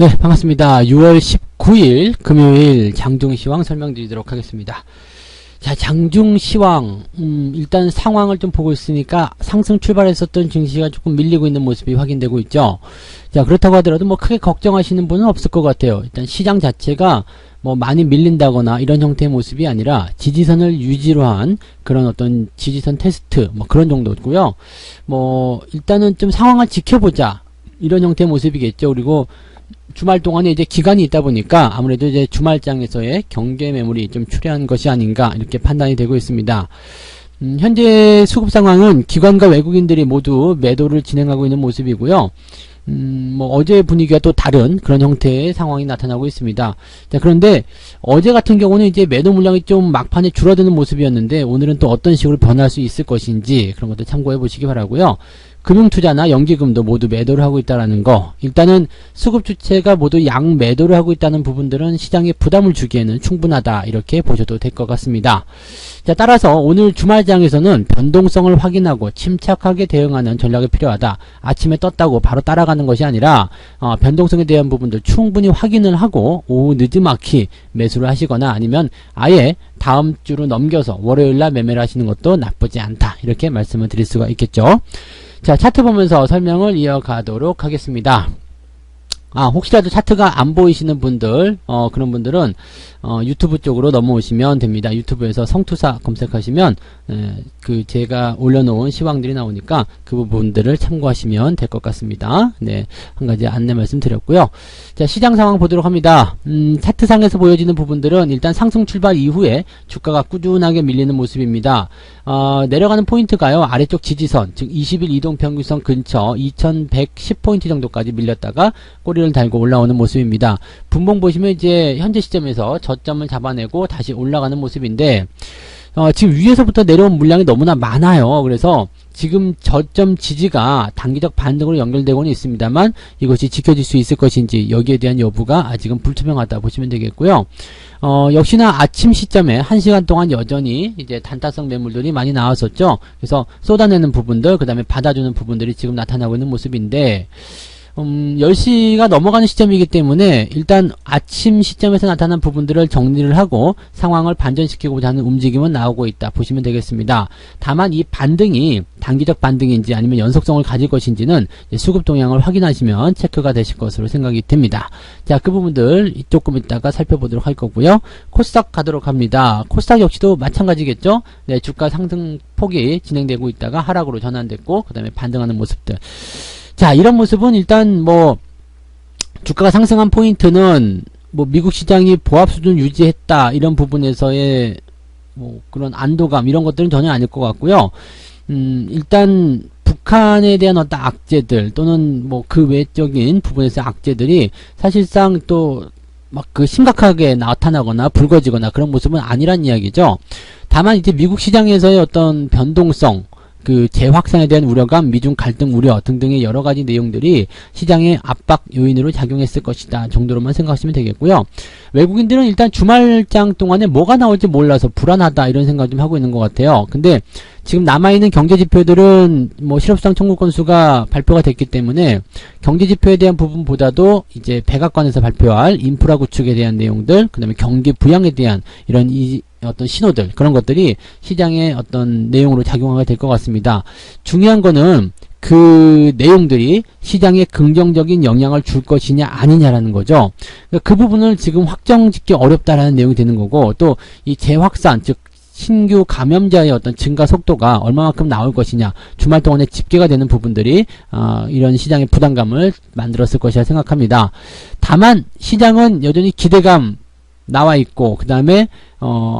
네, 반갑습니다. 6월 19일 금요일 장중시황 설명드리도록 하겠습니다. 자, 장중시황 일단 상황을 좀 보고 있으니까 상승 출발했었던 증시가 조금 밀리고 있는 모습이 확인되고 있죠. 자, 그렇다고 하더라도 뭐 크게 걱정하시는 분은 없을 것 같아요. 일단 시장 자체가 뭐 많이 밀린다거나 이런 형태의 모습이 아니라 지지선을 유지로 한 그런 어떤 지지선 테스트 뭐 그런 정도고요. 뭐 일단은 좀 상황을 지켜보자 이런 형태의 모습이겠죠. 그리고 주말 동안에 이제 기간이 있다 보니까 아무래도 이제 주말장에서의 경계 매물이 좀 출현한 것이 아닌가 이렇게 판단이 되고 있습니다. 현재 수급 상황은 기관과 외국인들이 모두 매도를 진행하고 있는 모습이고요. 뭐 어제 분위기와 또 다른 그런 형태의 상황이 나타나고 있습니다. 자, 그런데 어제 같은 경우는 이제 매도 물량이 좀 막판에 줄어드는 모습이었는데 오늘은 또 어떤 식으로 변할 수 있을 것인지 그런 것도 참고해 보시기 바라고요. 금융투자나 연기금도 모두 매도를 하고 있다는 거, 일단은 수급 주체가 모두 양 매도를 하고 있다는 부분들은 시장에 부담을 주기에는 충분하다 이렇게 보셔도 될 것 같습니다. 자, 따라서 오늘 주말장에서는 변동성을 확인하고 침착하게 대응하는 전략이 필요하다. 아침에 떴다고 바로 따라가는 것이 아니라 변동성에 대한 부분들 충분히 확인을 하고 오후 늦지막히 매수를 하시거나 아니면 아예 다음 주로 넘겨서 월요일날 매매를 하시는 것도 나쁘지 않다 이렇게 말씀을 드릴 수가 있겠죠. 자, 차트 보면서 설명을 이어가도록 하겠습니다. 혹시라도 차트가 안 보이시는 분들, 그런 분들은, 유튜브 쪽으로 넘어오시면 됩니다. 유튜브에서 성투사 검색하시면, 제가 올려놓은 시황들이 나오니까 그 부분들을 참고하시면 될 것 같습니다. 네. 한 가지 안내 말씀 드렸고요. 자, 시장 상황 보도록 합니다. 차트상에서 보여지는 부분들은 일단 상승 출발 이후에 주가가 꾸준하게 밀리는 모습입니다. 내려가는 포인트가요, 아래쪽 지지선, 즉 20일 이동평균선 근처 2110포인트 정도까지 밀렸다가 꼬리를 달고 올라오는 모습입니다. 분봉 보시면 이제 현재 시점에서 저점을 잡아내고 다시 올라가는 모습인데, 지금 위에서부터 내려온 물량이 너무나 많아요. 그래서 지금 저점 지지가 단기적 반등으로 연결되고는 있습니다만 이것이 지켜질 수 있을 것인지 여기에 대한 여부가 아직은 불투명하다 보시면 되겠고요. 역시나 아침 시점에 1시간 동안 여전히 이제 단타성 매물들이 많이 나왔었죠. 그래서 쏟아내는 부분들, 그 다음에 받아주는 부분들이 지금 나타나고 있는 모습인데, 10시가 넘어가는 시점이기 때문에 일단 아침 시점에서 나타난 부분들을 정리를 하고 상황을 반전시키고자 하는 움직임은 나오고 있다 보시면 되겠습니다. 다만 이 반등이 단기적 반등인지 아니면 연속성을 가질 것인지는 수급 동향을 확인하시면 체크가 되실 것으로 생각이 됩니다. 자, 그 부분들 조금 이따가 살펴보도록 할 거고요. 코스닥 가도록 합니다. 코스닥 역시도 마찬가지겠죠. 네, 주가 상승 폭이 진행되고 있다가 하락으로 전환됐고 그 다음에 반등하는 모습들. 자, 이런 모습은 일단 뭐 주가가 상승한 포인트는 뭐 미국 시장이 보합 수준 유지했다 이런 부분에서의 뭐 그런 안도감 이런 것들은 전혀 아닐 것 같고요. 일단 북한에 대한 어떤 악재들 또는 뭐 그 외적인 부분에서의 악재들이 사실상 또 막 그 심각하게 나타나거나 불거지거나 그런 모습은 아니란 이야기죠. 다만 이제 미국 시장에서의 어떤 변동성, 그 재확산에 대한 우려감, 미중 갈등 우려 등등의 여러 가지 내용들이 시장의 압박 요인으로 작용했을 것이다 정도로만 생각하시면 되겠고요. 외국인들은 일단 주말장 동안에 뭐가 나올지 몰라서 불안하다 이런 생각 좀 하고 있는 것 같아요. 근데 지금 남아있는 경제지표들은 뭐 실업수당 청구 건수가 발표가 됐기 때문에 경제지표에 대한 부분보다도 이제 백악관에서 발표할 인프라 구축에 대한 내용들, 그 다음에 경기 부양에 대한 이런 어떤 신호들, 그런 것들이 시장의 어떤 내용으로 작용하게 될 것 같습니다. 중요한 거는 그 내용들이 시장에 긍정적인 영향을 줄 것이냐 아니냐라는 거죠. 그 부분을 지금 확정짓기 어렵다라는 내용이 되는 거고, 또 이 재확산, 즉 신규 감염자의 어떤 증가 속도가 얼마만큼 나올 것이냐, 주말 동안에 집계가 되는 부분들이 이런 시장의 부담감을 만들었을 것이라 생각합니다. 다만 시장은 여전히 기대감 나와 있고 그 다음에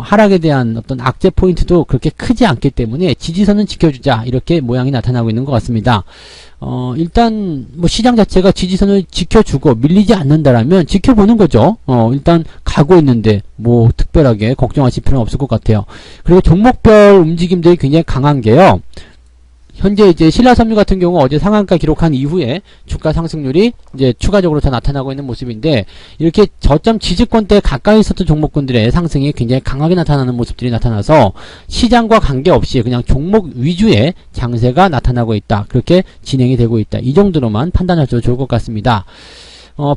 하락에 대한 어떤 악재 포인트도 그렇게 크지 않기 때문에 지지선은 지켜주자 이렇게 모양이 나타나고 있는 것 같습니다. 일단 뭐 시장 자체가 지지선을 지켜주고 밀리지 않는다라면 지켜보는 거죠. 일단 가고 있는데 뭐 특별하게 걱정하실 필요는 없을 것 같아요. 그리고 종목별 움직임들이 굉장히 강한 게요. 현재 이제 신라섬유 같은 경우 어제 상한가 기록한 이후에 주가 상승률이 이제 추가적으로 더 나타나고 있는 모습인데, 이렇게 저점 지지권대에 가까이 있었던 종목군들의 상승이 굉장히 강하게 나타나는 모습들이 나타나서 시장과 관계없이 그냥 종목 위주의 장세가 나타나고 있다, 그렇게 진행이 되고 있다, 이 정도로만 판단하셔도 좋을 것 같습니다.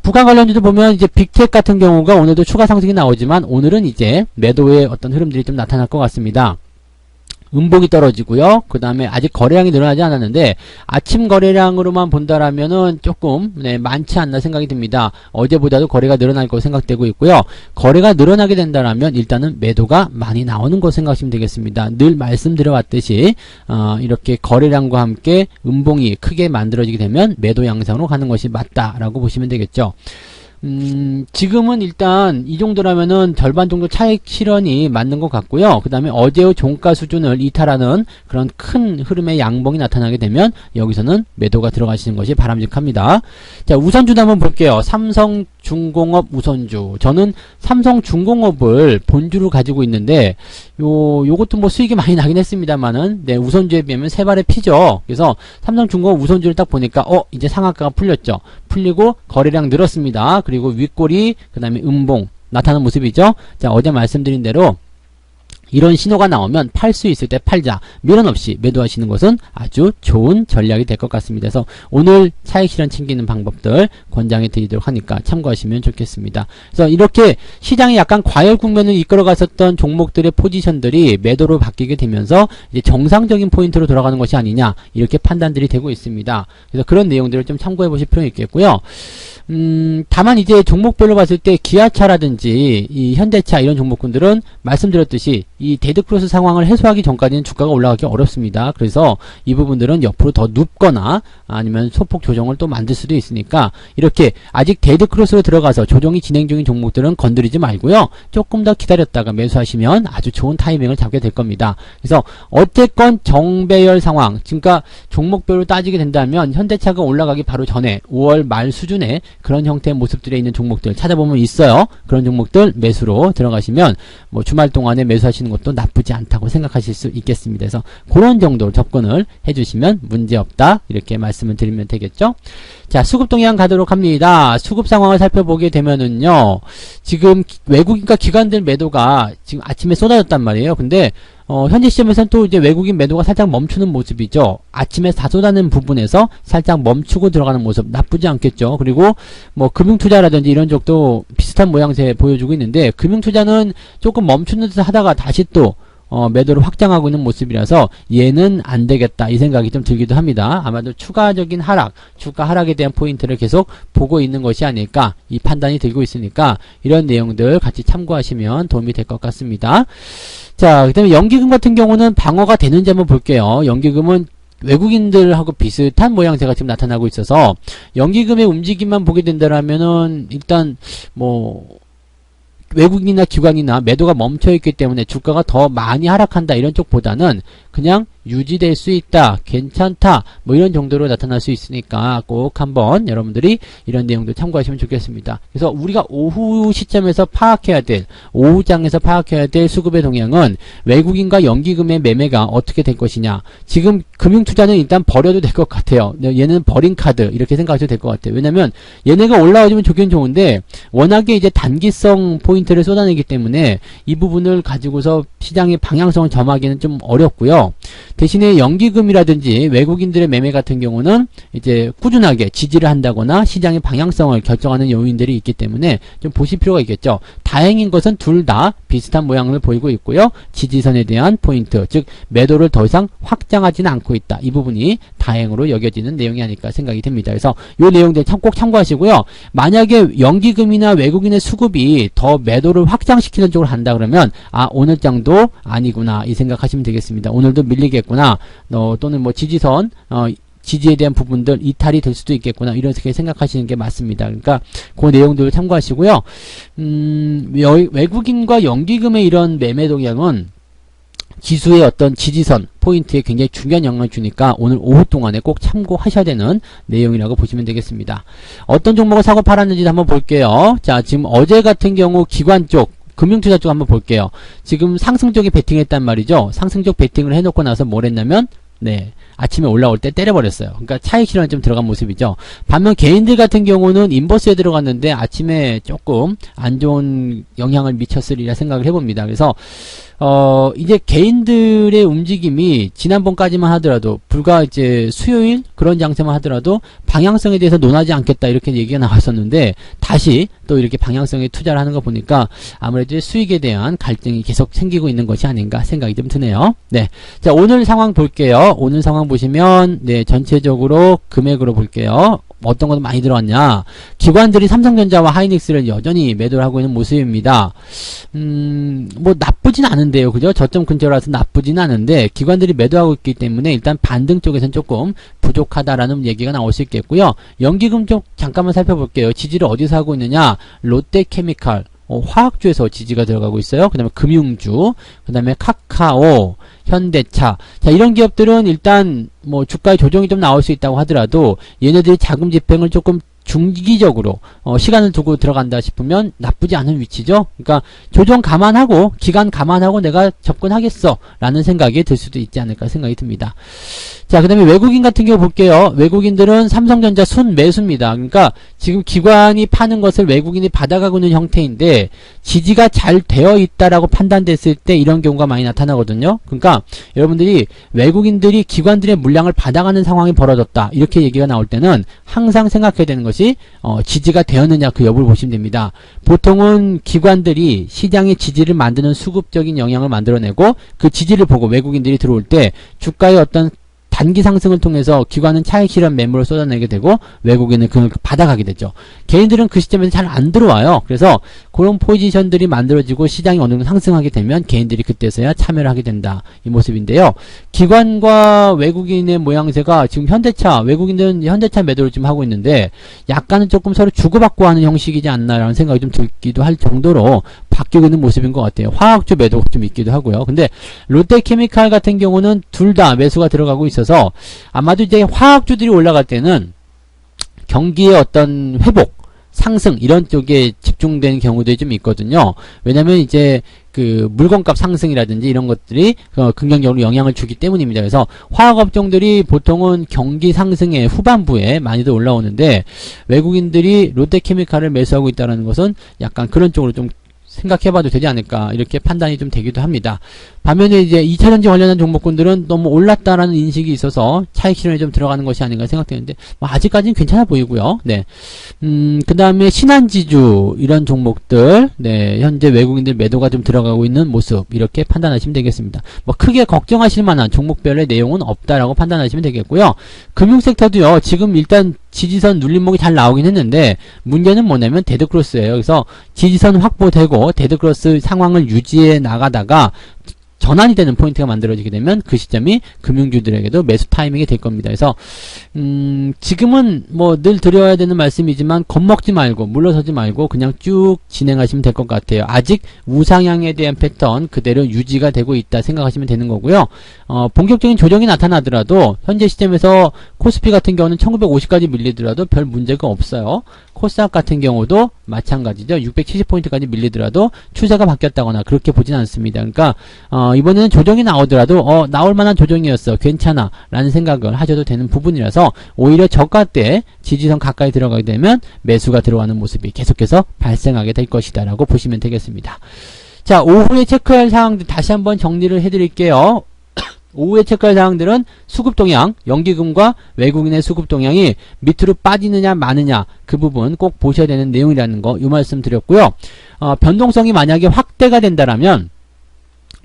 북한 관련주도 보면 이제 빅텍 같은 경우가 오늘도 추가 상승이 나오지만 오늘은 이제 매도의 어떤 흐름들이 좀 나타날 것 같습니다. 음봉이 떨어지고요. 그 다음에 아직 거래량이 늘어나지 않았는데 아침 거래량으로만 본다라면은 조금 많지 않나 생각이 듭니다. 어제보다도 거래가 늘어날 것으로 생각되고 있고요. 거래가 늘어나게 된다라면 일단은 매도가 많이 나오는 것으로 생각하시면 되겠습니다. 늘 말씀드려왔듯이 이렇게 거래량과 함께 음봉이 크게 만들어지게 되면 매도 양상으로 가는 것이 맞다라고 보시면 되겠죠. 지금은 일단 이 정도라면은 절반 정도 차익 실현이 맞는 것 같고요. 그 다음에 어제의 종가 수준을 이탈하는 그런 큰 흐름의 양봉이 나타나게 되면 여기서는 매도가 들어가시는 것이 바람직합니다. 자, 우선주도 한번 볼게요. 삼성중공업 우선주. 저는 삼성중공업을 본주로 가지고 있는데 요것도 뭐 수익이 많이 나긴 했습니다만은 네, 우선주에 비하면 세 발의 피죠. 그래서 삼성중공업 우선주를 딱 보니까 이제 상한가가 풀렸죠. 풀리고 거래량 늘었습니다. 그리고 윗꼬리 그 다음에 음봉 나타나는 모습이죠. 자, 어제 말씀드린 대로 이런 신호가 나오면 팔 수 있을 때 팔자, 미련 없이 매도하시는 것은 아주 좋은 전략이 될 것 같습니다. 그래서 오늘 차익 실현 챙기는 방법들 권장해 드리도록 하니까 참고하시면 좋겠습니다. 그래서 이렇게 시장이 약간 과열 국면을 이끌어 갔었던 종목들의 포지션들이 매도로 바뀌게 되면서 이제 정상적인 포인트로 돌아가는 것이 아니냐 이렇게 판단들이 되고 있습니다. 그래서 그런 내용들을 좀 참고해 보실 필요가 있겠고요. 다만 이제 종목별로 봤을 때 기아차라든지 이 현대차 이런 종목군들은 말씀드렸듯이 이 데드크로스 상황을 해소하기 전까지는 주가가 올라가기 어렵습니다. 그래서 이 부분들은 옆으로 더 눕거나 아니면 소폭 조정을 또 만들 수도 있으니까 이렇게 아직 데드크로스로 들어가서 조정이 진행 중인 종목들은 건드리지 말고요. 조금 더 기다렸다가 매수하시면 아주 좋은 타이밍을 잡게 될 겁니다. 그래서 어쨌건 정배열 상황, 그러니까 종목별로 따지게 된다면 현대차가 올라가기 바로 전에 5월 말 수준에 그런 형태의 모습들에 있는 종목들 찾아보면 있어요. 그런 종목들 매수로 들어가시면 뭐 주말 동안에 매수하시는 것도 나쁘지 않다고 생각하실 수 있겠습니다. 그래서 그런 정도 접근을 해주시면 문제없다 이렇게 말씀을 드리면 되겠죠. 자, 수급 동향 가도록 합니다. 수급 상황을 살펴보게 되면은요, 지금 외국인과 기관들 매도가 지금 아침에 쏟아졌단 말이에요. 근데 현재 시점에서는 또 이제 외국인 매도가 살짝 멈추는 모습이죠. 아침에 다 쏟아낸 부분에서 살짝 멈추고 들어가는 모습 나쁘지 않겠죠. 그리고 뭐 금융투자라든지 이런 쪽도 비슷한 모양새 보여주고 있는데 금융투자는 조금 멈추는 듯 하다가 다시 또 매도를 확장하고 있는 모습이라서 얘는 안 되겠다 이 생각이 좀 들기도 합니다. 아마도 추가적인 하락, 주가 하락에 대한 포인트를 계속 보고 있는 것이 아닐까 이 판단이 들고 있으니까 이런 내용들 같이 참고하시면 도움이 될 것 같습니다. 자, 그 다음에 연기금 같은 경우는 방어가 되는지 한번 볼게요. 연기금은 외국인들하고 비슷한 모양새가 지금 나타나고 있어서 연기금의 움직임만 보게 된다라면은 일단 뭐 외국인이나 기관이나 매도가 멈춰있기 때문에 주가가 더 많이 하락한다 이런 쪽보다는 그냥 유지될 수 있다, 괜찮다 뭐 이런 정도로 나타날 수 있으니까 꼭 한번 여러분들이 이런 내용도 참고하시면 좋겠습니다. 그래서 우리가 오후 시점에서 파악해야 될, 오후장에서 파악해야 될 수급의 동향은 외국인과 연기금의 매매가 어떻게 될 것이냐. 지금 금융투자는 일단 버려도 될 것 같아요. 얘는 버린 카드 이렇게 생각하셔도 될 것 같아요. 왜냐면 얘네가 올라와주면 좋긴 좋은데 워낙에 이제 단기성 포인트를 쏟아내기 때문에 이 부분을 가지고서 시장의 방향성을 점하기는 좀 어렵고요. 대신에 연기금이라든지 외국인들의 매매 같은 경우는 이제 꾸준하게 지지를 한다거나 시장의 방향성을 결정하는 요인들이 있기 때문에 좀 보실 필요가 있겠죠. 다행인 것은 둘 다 비슷한 모양을 보이고 있고요. 지지선에 대한 포인트, 즉 매도를 더 이상 확장하지는 않고 있다. 이 부분이 다행으로 여겨지는 내용이 아닐까 생각이 됩니다. 그래서 이 내용들 꼭 참고하시고요. 만약에 연기금이나 외국인의 수급이 더 매도를 확장시키는 쪽으로 한다 그러면 오늘 장도 아니구나 이 생각하시면 되겠습니다. 오늘도 밀리겠구나. 또는 뭐 지지선 지지에 대한 부분들 이탈이 될 수도 있겠구나 이렇게 생각하시는 게 맞습니다. 그러니까 그 내용들을 참고하시고요. 외국인과 연기금의 이런 매매 동향은 지수의 어떤 지지선 포인트에 굉장히 중요한 영향을 주니까 오늘 오후 동안에 꼭 참고하셔야 되는 내용이라고 보시면 되겠습니다. 어떤 종목을 사고 팔았는지 한번 볼게요. 자, 지금 어제 같은 경우 기관 쪽 금융투자 쪽 한번 볼게요. 지금 상승 쪽에 베팅했단 말이죠. 상승 쪽 베팅을 해놓고 나서 뭘 했냐면 아침에 올라올 때 때려버렸어요. 그러니까 차익 실현이 좀 들어간 모습이죠. 반면 개인들 같은 경우는 인버스에 들어갔는데 아침에 조금 안 좋은 영향을 미쳤으리라 생각을 해봅니다. 그래서 이제 개인들의 움직임이 지난번까지만 하더라도 불과 이제 수요일 그런 장세만 하더라도 방향성에 대해서 논하지 않겠다 이렇게 얘기가 나왔었는데 다시 또 이렇게 방향성에 투자를 하는 거 보니까 아무래도 수익에 대한 갈등이 계속 생기고 있는 것이 아닌가 생각이 좀 드네요. 네. 자, 오늘 상황 볼게요. 오늘 상황 보시면 네, 전체적으로 금액으로 볼게요. 어떤 것도 많이 들어왔냐. 기관들이 삼성전자와 하이닉스를 여전히 매도를 하고 있는 모습입니다. 뭐 나쁘진 않은데요. 그죠? 저점 근처라서 나쁘진 않은데 기관들이 매도하고 있기 때문에 일단 반등 쪽에서는 조금 부족하다라는 얘기가 나올 수 있겠고요. 연기금 쪽 잠깐만 살펴볼게요. 지지를 어디서 하고 있느냐. 롯데케미칼 화학주에서 지지가 들어가고 있어요. 그 다음에 금융주, 그 다음에 카카오, 현대차. 자, 이런 기업들은 일단 뭐 주가의 조정이 좀 나올 수 있다고 하더라도 얘네들이 자금 집행을 조금 중기적으로 시간을 두고 들어간다 싶으면 나쁘지 않은 위치죠. 그러니까 조정 감안하고 기간 감안하고 내가 접근하겠어 라는 생각이 들 수도 있지 않을까 생각이 듭니다. 자, 그 다음에 외국인 같은 경우 볼게요. 외국인들은 삼성전자 순매수입니다. 그러니까 지금 기관이 파는 것을 외국인이 받아가고 있는 형태인데 지지가 잘 되어 있다라고 판단됐을 때 이런 경우가 많이 나타나거든요. 그러니까 여러분들이 외국인들이 기관들의 물량을 받아가는 상황이 벌어졌다 이렇게 얘기가 나올 때는 항상 생각해야 되는 것이 지지가 되었느냐 그 여부를 보시면 됩니다. 보통은 기관들이 시장의 지지를 만드는 수급적인 영향을 만들어내고 그 지지를 보고 외국인들이 들어올 때 주가의 어떤 단기 상승을 통해서 기관은 차익 실현 매물을 쏟아내게 되고 외국인은 그걸 받아가게 되죠. 개인들은 그 시점에서 잘 안 들어와요. 그래서 그런 포지션들이 만들어지고 시장이 어느 정도 상승하게 되면 개인들이 그때서야 참여를 하게 된다. 이 모습인데요. 기관과 외국인의 모양새가 지금 현대차, 외국인들은 현대차 매도를 좀 하고 있는데 약간은 조금 서로 주고받고 하는 형식이지 않나라는 생각이 좀 들기도 할 정도로 바뀌고 있는 모습인 것 같아요. 화학주 매도가 좀 있기도 하고요. 근데 롯데케미칼 같은 경우는 둘 다 매수가 들어가고 있어서 아마도 이제 화학주들이 올라갈 때는 경기의 어떤 회복, 상승 이런 쪽에 집중된 경우들이 좀 있거든요. 왜냐면 이제 그 물건값 상승이라든지 이런 것들이 긍정적으로 영향을 주기 때문입니다. 그래서 화학업종들이 보통은 경기 상승의 후반부에 많이들 올라오는데 외국인들이 롯데케미칼을 매수하고 있다는 것은 약간 그런 쪽으로 좀 생각해봐도 되지 않을까 이렇게 판단이 좀 되기도 합니다. 반면에 이제 2차전지 관련한 종목군들은 너무 올랐다라는 인식이 있어서 차익 실현에 좀 들어가는 것이 아닌가 생각되는데 뭐 아직까지는 괜찮아 보이고요. 네, 그 다음에 신한지주 이런 종목들 네 현재 외국인들 매도가 좀 들어가고 있는 모습 이렇게 판단하시면 되겠습니다. 뭐 크게 걱정하실 만한 종목별의 내용은 없다라고 판단하시면 되겠고요. 금융섹터도요 지금 일단 지지선 눌림목이 잘 나오긴 했는데 문제는 뭐냐면 데드크로스예요. 그래서 지지선 확보되고 데드크로스 상황을 유지해 나가다가 전환이 되는 포인트가 만들어지게 되면 그 시점이 금융주들에게도 매수 타이밍이 될 겁니다. 그래서 지금은 뭐 늘 드려야 되는 말씀이지만 겁먹지 말고 물러서지 말고 그냥 쭉 진행하시면 될 것 같아요. 아직 우상향에 대한 패턴 그대로 유지가 되고 있다 생각하시면 되는 거고요. 본격적인 조정이 나타나더라도 현재 시점에서 코스피 같은 경우는 1950까지 밀리더라도 별 문제가 없어요. 코스닥 같은 경우도 마찬가지죠. 670포인트까지 밀리더라도 추세가 바뀌었다거나 그렇게 보진 않습니다. 그러니까 이번에는 조정이 나오더라도 나올 만한 조정이었어 괜찮아 라는 생각을 하셔도 되는 부분이라서 오히려 저가 때 지지선 가까이 들어가게 되면 매수가 들어가는 모습이 계속해서 발생하게 될 것이다 라고 보시면 되겠습니다. 자, 오후에 체크할 사항들 다시 한번 정리를 해드릴게요. 오후에 체크할 사항들은 수급 동향, 연기금과 외국인의 수급 동향이 밑으로 빠지느냐 마느냐 그 부분 꼭 보셔야 되는 내용이라는 거 이 말씀 드렸고요. 변동성이 만약에 확대가 된다라면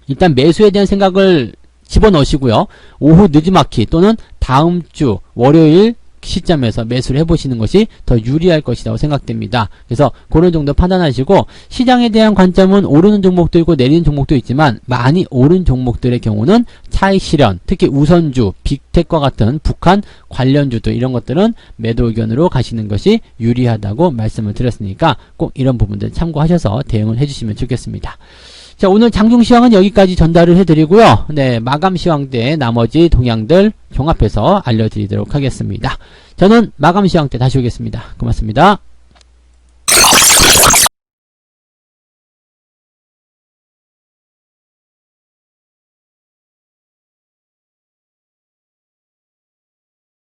일단 매수에 대한 생각을 집어넣으시고요. 오후 늦지막히 또는 다음 주 월요일 시점에서 매수를 해보시는 것이 더 유리할 것이라고 생각됩니다. 그래서 그런 정도 판단하시고 시장에 대한 관점은 오르는 종목도 있고 내리는 종목도 있지만 많이 오른 종목들의 경우는 차익 실현, 특히 우선주, 빅텍과 같은 북한 관련주들 이런 것들은 매도 의견으로 가시는 것이 유리하다고 말씀을 드렸으니까 꼭 이런 부분들 참고하셔서 대응을 해주시면 좋겠습니다. 자, 오늘 장중시황은 여기까지 전달을 해드리고요. 네, 마감시황 때 나머지 동향들 종합해서 알려드리도록 하겠습니다. 저는 마감시황 때 다시 오겠습니다. 고맙습니다.